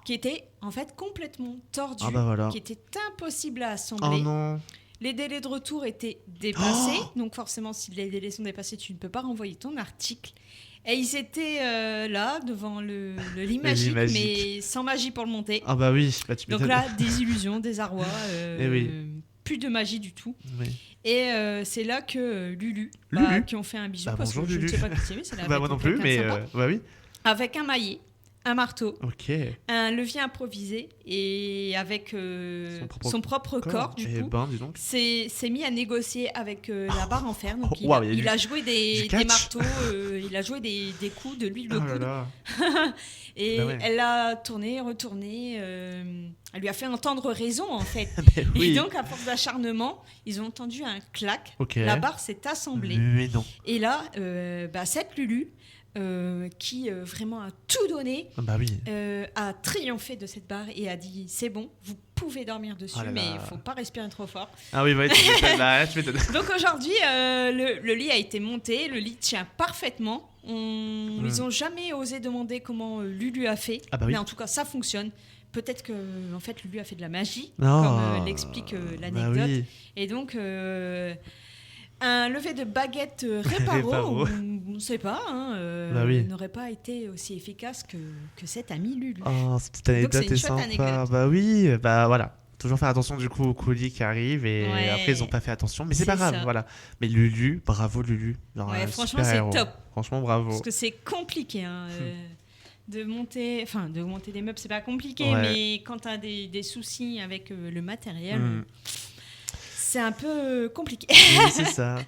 qui était en fait complètement tordue, qui était impossible à assembler. Oh non. Les délais de retour étaient dépassés. Donc forcément, si les délais sont dépassés, tu ne peux pas renvoyer ton article. Et ils étaient là, devant le lit magique, mais sans magie pour le monter. Ah bah oui, tu donc là, désillusion, désarroi, plus de magie du tout. Oui. Et c'est là que Lulu, qui ont fait un bisou, parce que je ne sais pas qui c'est, mais c'est la moi non plus, mais oui. Avec un maillet, un marteau, un levier improvisé et avec son propre corps du coup, dis donc. s'est mis à négocier avec la barre en fer. Donc il a joué des marteaux, il a joué des coups de l'huile de coude. Et elle a tourné, retourné, elle lui a fait entendre raison en fait. Et donc à force d'acharnement, ils ont entendu un clac, la barre s'est assemblée. Mais non. Et là, cette Lulu, qui vraiment a tout donné, a triomphé de cette barre et a dit c'est bon, vous pouvez dormir dessus, mais il ne faut pas respirer trop fort. Ah oui, tu m'étonnes. Donc aujourd'hui, le lit a été monté, le lit tient parfaitement. Ils n'ont jamais osé demander comment Lulu a fait, mais en tout cas ça fonctionne. Peut-être que en fait Lulu a fait de la magie, comme l'explique l'anecdote. Et donc un lever de baguette Réparo, on ne sait pas, n'aurait pas été aussi efficace que cette amie Lulu. Oh, cette petite anecdote est sympa. Anecdote. Bah oui, voilà. Toujours faire attention du coup aux colis qui arrivent et après ils n'ont pas fait attention, mais c'est pas grave, voilà. Mais Lulu, bravo Lulu. Franchement c'est top. Franchement bravo. Parce que c'est compliqué de monter des meubles, c'est pas compliqué, mais quand tu as des soucis avec le matériel. C'est un peu compliqué. Oui, c'est ça.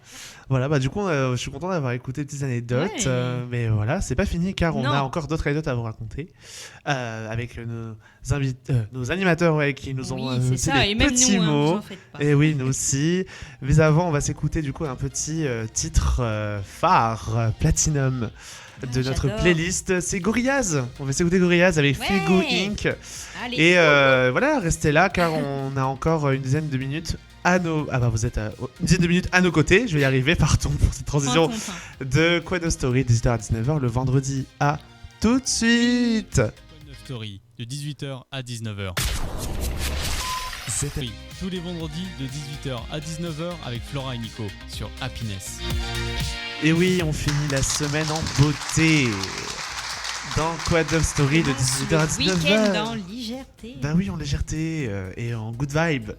Voilà, du coup, je suis content d'avoir écouté des petites anecdotes. Mais voilà, c'est pas fini car on a encore d'autres anecdotes à vous raconter. Avec nos animateurs qui nous ont dit des petits mots. Et oui, nous aussi. Mais avant, on va s'écouter du coup un petit titre phare, Platinum, de notre playlist. C'est Gorillaz. On va s'écouter Gorillaz avec Feel Good Inc. Allez, et voilà, restez là car on a encore une dizaine de minutes. Vous êtes une dizaine de minutes à nos côtés. Je vais y arriver, pardon pour cette transition de Quoi de Story, de 18h à 19h le vendredi. À tout de suite. Quoi de Story, de 18h à 19h. C'est tous les vendredis de 18h à 19h avec Flora et Nico sur Happiness. Et oui, on finit la semaine en beauté. Dans Quad of Story de 18h à 19h. Week-end en légèreté. Ben oui, en légèreté et en good vibe.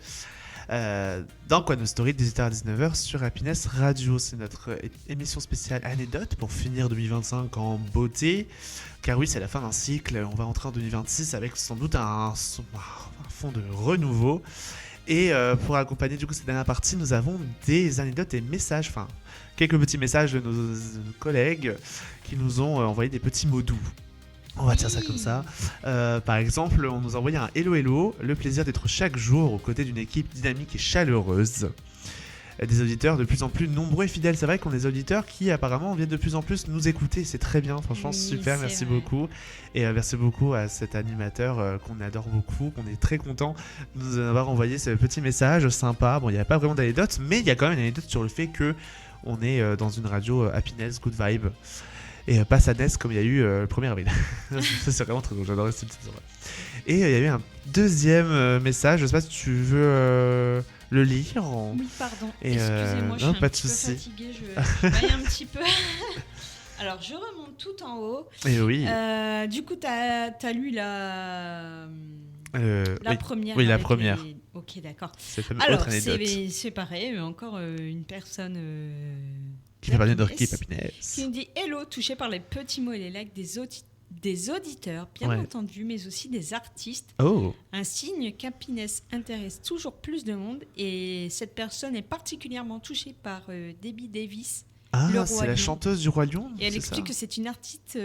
Dans Quad of Story de 18h à 19h sur Happiness Radio. C'est notre émission spéciale anecdote pour finir 2025 en beauté. Car oui, c'est la fin d'un cycle. On va entrer en 2026 avec sans doute un fond de renouveau. Et pour accompagner du coup cette dernière partie, nous avons des anecdotes et messages, quelques petits messages de nos collègues qui nous ont envoyé des petits mots doux. On va dire ça comme ça. Par exemple, on nous a envoyé un hello hello, le plaisir d'être chaque jour aux côtés d'une équipe dynamique et chaleureuse. Des auditeurs de plus en plus nombreux et fidèles. C'est vrai qu'on a des auditeurs qui apparemment viennent de plus en plus nous écouter. C'est très bien, franchement, super, merci beaucoup. Et merci beaucoup à cet animateur qu'on adore beaucoup, qu'on est très content de nous avoir envoyé ce petit message sympa. Bon, il n'y a pas vraiment d'anecdote, mais il y a quand même une anecdote sur le fait qu'on est dans une radio happiness, good vibe. Et pas sadness comme il y a eu le 1er avril. Ça, c'est vraiment très drôle, j'adorais cette petite histoire. Et il y a eu un deuxième message, je sais pas si tu veux le lire. Oui, pardon. Excusez-moi, je suis un petit peu fatiguée, je baille un petit peu. Alors, je remonte tout en haut. Et oui. Du coup, t'as lu la oui. première. Oui, la première. Ok, d'accord. Alors, c'est pareil, encore une personne... qui fait partie de notre équipe Happiness. Qui nous dit « Hello, touché par les petits mots et les likes des auditeurs, bien entendu, mais aussi des artistes. Un signe qu'Happiness intéresse toujours plus de monde et cette personne est particulièrement touchée par Debbie Davis, le Roi c'est Lion. La chanteuse du Roi Lion. Et elle explique que c'est une artiste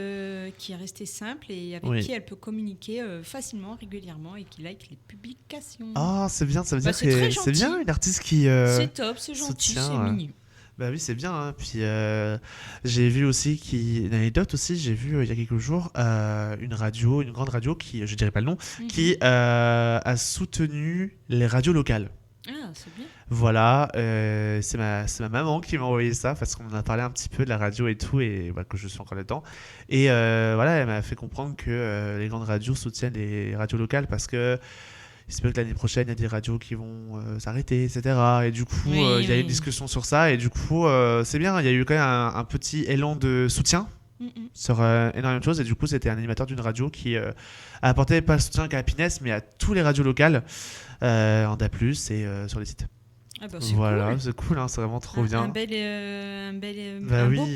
qui est restée simple et avec qui elle peut communiquer facilement, régulièrement et qui like les publications. Ah, c'est bien, ça veut dire que c'est bien une artiste qui c'est top, c'est gentil, c'est mignon. Bah oui, c'est bien. Hein. Puis j'ai vu aussi une anecdote aussi. J'ai vu il y a quelques jours une grande radio qui, je dirais pas le nom, qui a soutenu les radios locales. Ah, c'est bien. Voilà, c'est ma maman qui m'a envoyé ça parce qu'on en a parlé un petit peu de la radio et tout et que je suis encore là-dedans. Et voilà, elle m'a fait comprendre que les grandes radios soutiennent les radios locales parce que il se peut que l'année prochaine, il y a des radios qui vont s'arrêter, etc. Et du coup, il y a eu une discussion sur ça. Et du coup, c'est bien. Il y a eu quand même un petit élan de soutien sur énormément de choses. Et du coup, c'était un animateur d'une radio qui a apporté pas le soutien qu'à Happiness, mais à tous les radios locales, en DA+, et sur les sites. Ah bah, C'est cool, hein, c'est vraiment trop bien. Un beau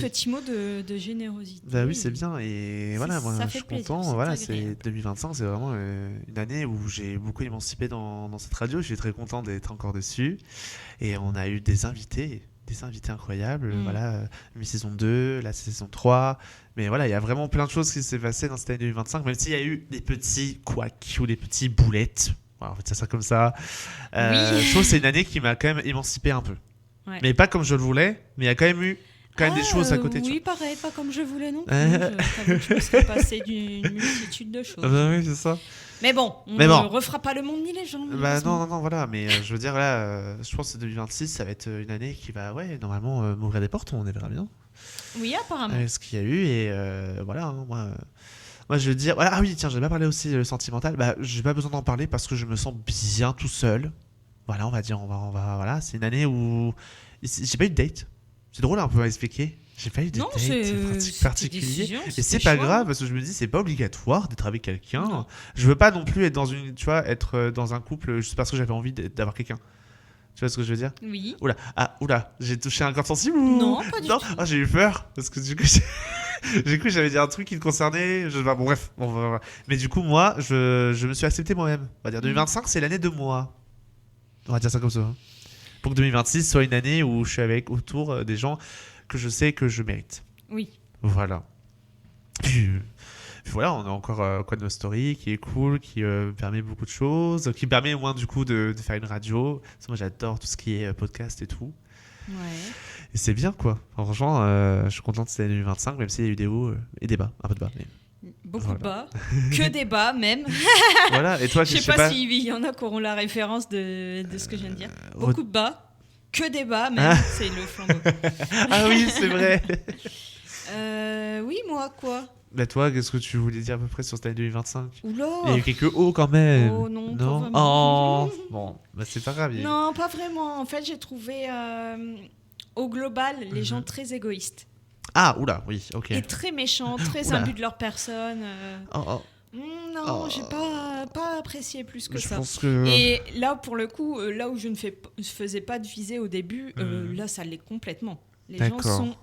petit mot de générosité. Bah oui, c'est bien. Et voilà, moi je suis content. Voilà, c'est 2025, c'est vraiment une année où j'ai beaucoup émancipé dans cette radio. Je suis très content d'être encore dessus. Et on a eu des invités incroyables. Voilà, mi-saison 2, la saison 3. Mais voilà, il y a vraiment plein de choses qui s'est passé dans cette année 2025, même s'il y a eu des petits couacs ou des petits boulettes. On va dire ça comme ça. Je trouve que c'est une année qui m'a quand même émancipé un peu. Ouais. Mais pas comme je le voulais, mais il y a quand même eu des choses à côté. Oui, pareil, pas comme je voulais non plus. Je me serais passé d'une multitude de choses. Oui, c'est ça. Mais bon, on ne refera pas le monde ni les gens. Non, voilà. Mais je veux dire, là, je pense que 2026, ça va être une année qui va, normalement, m'ouvrir des portes. On verra bien. Oui, apparemment. Ce qu'il y a eu, et voilà, hein, moi, je veux dire... Ah oui, tiens, j'avais pas parlé aussi sentimental. J'ai pas besoin d'en parler parce que je me sens bien tout seul. Voilà, on va dire, voilà. C'est une année où j'ai pas eu de date. C'est drôle un peu à expliquer. J'ai pas eu de date particulier. Et c'est pas grave parce que je me dis, c'est pas obligatoire d'être avec quelqu'un. Non. Je veux pas non plus être être dans un couple juste parce que j'avais envie d'avoir quelqu'un. Tu vois ce que je veux dire ? Oui. Oula, j'ai touché un corps sensible ou... Non, pas du tout. Ah, j'ai eu peur parce que du coup... J'ai cru que j'avais dit un truc qui te concernait. Bon, bref. Mais du coup, moi, je me suis accepté moi-même. On va dire 2025, c'est l'année de moi. On va dire ça comme ça. Pour que 2026 soit une année où je suis autour des gens que je sais que je mérite. Oui. Voilà. Puis voilà, on a encore Quoi de nos stories qui est cool, qui permet beaucoup de choses, qui permet au moins du coup de faire une radio. Parce que moi, j'adore tout ce qui est podcast et tout. Ouais. Et c'est bien quoi. Franchement, je suis content de cette année 2025, même s'il y a eu des hauts et des bas, un peu de bas. Mais... Beaucoup de bas, que des bas même. Voilà, et toi, je sais pas s'il y en a qui auront la référence de ce que je viens de dire. Beaucoup de bas, que des bas même, c'est le flambeau. Ah oui, c'est vrai. Oui, moi quoi. Toi, qu'est-ce que tu voulais dire à peu près sur cette année 2025 ? Oula. Il y a eu quelques hauts quand même. Oh non, pas vraiment. Oh, bon, c'est pas grave. Non, pas vraiment. En fait, j'ai trouvé au global les gens très égoïstes. Ah, oula, oui, ok. Et très méchants, très imbus de leur personne. Non, j'ai pas apprécié plus que ça. Et là, pour le coup, là où je ne faisais pas de visée au début, là, ça l'est complètement. Les gens sont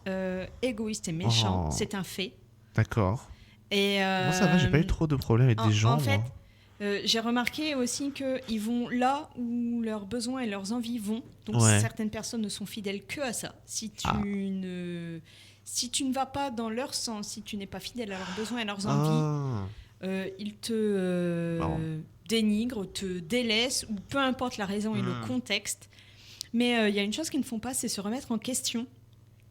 égoïstes et méchants, c'est un fait. D'accord. Et moi, ça va, j'ai pas eu trop de problèmes avec des gens. En fait, j'ai remarqué aussi qu'ils vont là où leurs besoins et leurs envies vont. Donc, certaines personnes ne sont fidèles que à ça. Si si tu ne vas pas dans leur sens, si tu n'es pas fidèle à leurs besoins et à leurs envies, ils te dénigrent, te délaissent, ou peu importe la raison et le contexte. Mais il y a une chose qu'ils ne font pas, c'est se remettre en question.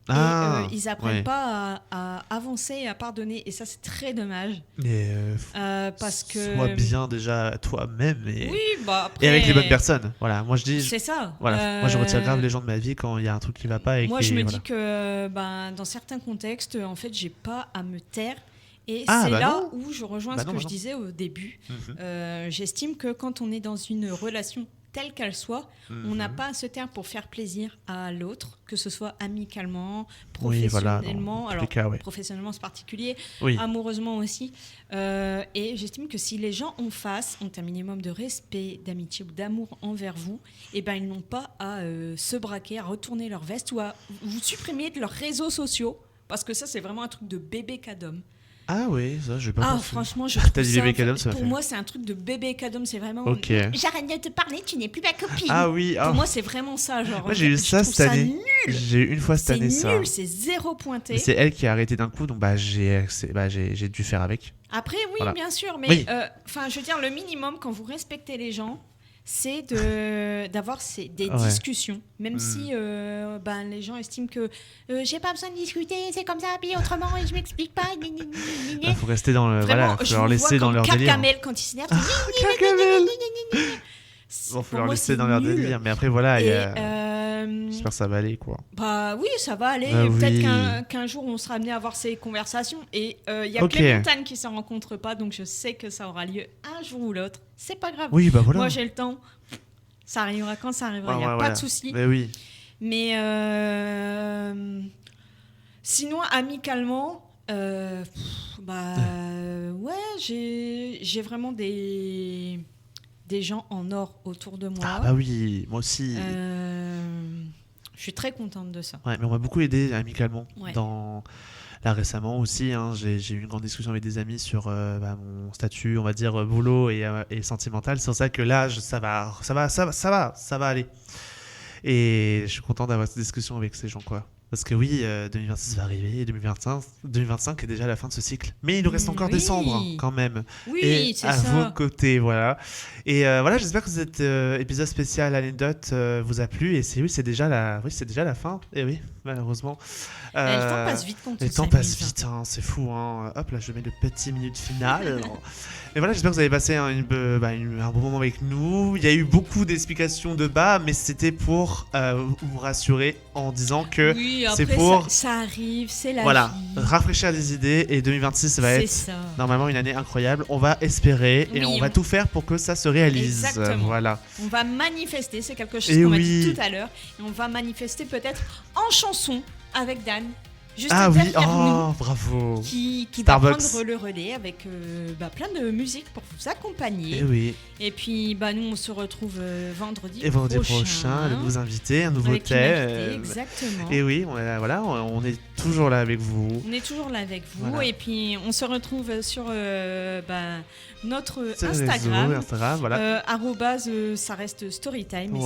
Ils n'apprennent pas à avancer et à pardonner. Et ça, c'est très dommage. Mais parce que... sois bien déjà toi-même et après... avec les bonnes personnes. Voilà, moi je dis... C'est ça. Voilà, moi je retire grave les gens de ma vie quand il y a un truc qui va pas. Moi, je me dis que dans certains contextes, en fait, j'ai pas à me taire. Et là où je rejoins ce que je disais au début. J'estime que quand on est dans une relation telle qu'elle soit, on n'a pas à se taire pour faire plaisir à l'autre, que ce soit amicalement, professionnellement, professionnellement c'est particulier, amoureusement aussi. Et j'estime que si les gens en face ont un minimum de respect, d'amitié ou d'amour envers vous, ils n'ont pas à se braquer, à retourner leur veste ou à vous supprimer de leurs réseaux sociaux, parce que ça, c'est vraiment un truc de bébé cadom. Ah oui, ça, je vais pas penser. Franchement, je trouve dit bébé cadom, ça pour moi, c'est un truc de bébé cadom, c'est vraiment... J'arrête de te parler, tu n'es plus ma copine. Ah oui. Pour moi, c'est vraiment ça. Genre, moi, j'ai eu ça cette année. J'ai eu une fois cette année ça. C'est nul, c'est zéro pointé. Mais c'est elle qui a arrêté d'un coup, donc j'ai dû faire avec. Après, bien sûr, mais je veux dire, le minimum, quand vous respectez les gens, c'est d'avoir des discussions, même si les gens estiment que j'ai pas besoin de discuter, c'est comme ça, puis autrement, et je m'explique pas. Il faut rester dans le... Vraiment, faut leur laisser dans leur délire. Gargamel, quand il s'énerve, Bon, faut leur laisser dans leur délire, mais après, j'espère que ça va aller, quoi. Oui, ça va aller. Peut-être qu'un jour, on sera amené à avoir ces conversations. Et il y a que les montagnes qui ne se rencontrent pas, donc je sais que ça aura lieu un jour ou l'autre. C'est pas grave. Oui, Moi, j'ai le temps. Ça arrivera quand ça arrivera. Il n'y a pas de souci. Mais oui. Mais sinon, amicalement, j'ai vraiment des gens en or autour de moi. Ah bah oui, moi aussi. Je suis très contente de ça. Ouais, mais on m'a beaucoup aidé amicalement. Là récemment aussi, j'ai eu une grande discussion avec des amis sur mon statut, on va dire boulot et sentimental. C'est pour ça que là, ça va aller. Et je suis content d'avoir cette discussion avec ces gens, quoi. Parce que 2026 va arriver, 2025 est déjà la fin de ce cycle. Mais il nous reste encore décembre, quand même. Oui, et c'est à ça. vos côtés, voilà. Et j'espère que cet épisode spécial anecdote vous a plu. Et c'est déjà la fin. Et oui, malheureusement. Le temps passe vite quand on Le temps passe vite, c'est fou. Hop, là, je mets le petit minute finale. Et voilà, j'espère que vous avez passé un bon moment avec nous. Il y a eu beaucoup d'explications de bas, mais c'était pour vous rassurer en disant que c'est pour... Ça arrive, c'est la vie. Rafraîchir les idées. Et 2026 va être normalement une année incroyable. On va espérer et on va tout faire pour que ça se réalise. Exactement. Voilà. On va manifester, c'est quelque chose qu'on m'a dit tout à l'heure. Et on va manifester peut-être en chanson avec Dan. Juste bravo. Qui va prendre le relais avec plein de musique pour vous accompagner. Et puis nous on se retrouve vendredi prochain, les nouveaux invités, un nouveau thème. Exactement. Et oui, on est toujours là avec vous. Voilà. Et puis on se retrouve sur notre Instagram. Ça reste Storytime.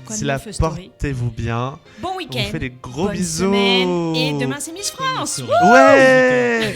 D'ici là, portez-vous bien. Bon week-end. On vous fait des gros bisous. Semaine. Et demain c'est Miss France. Ouais.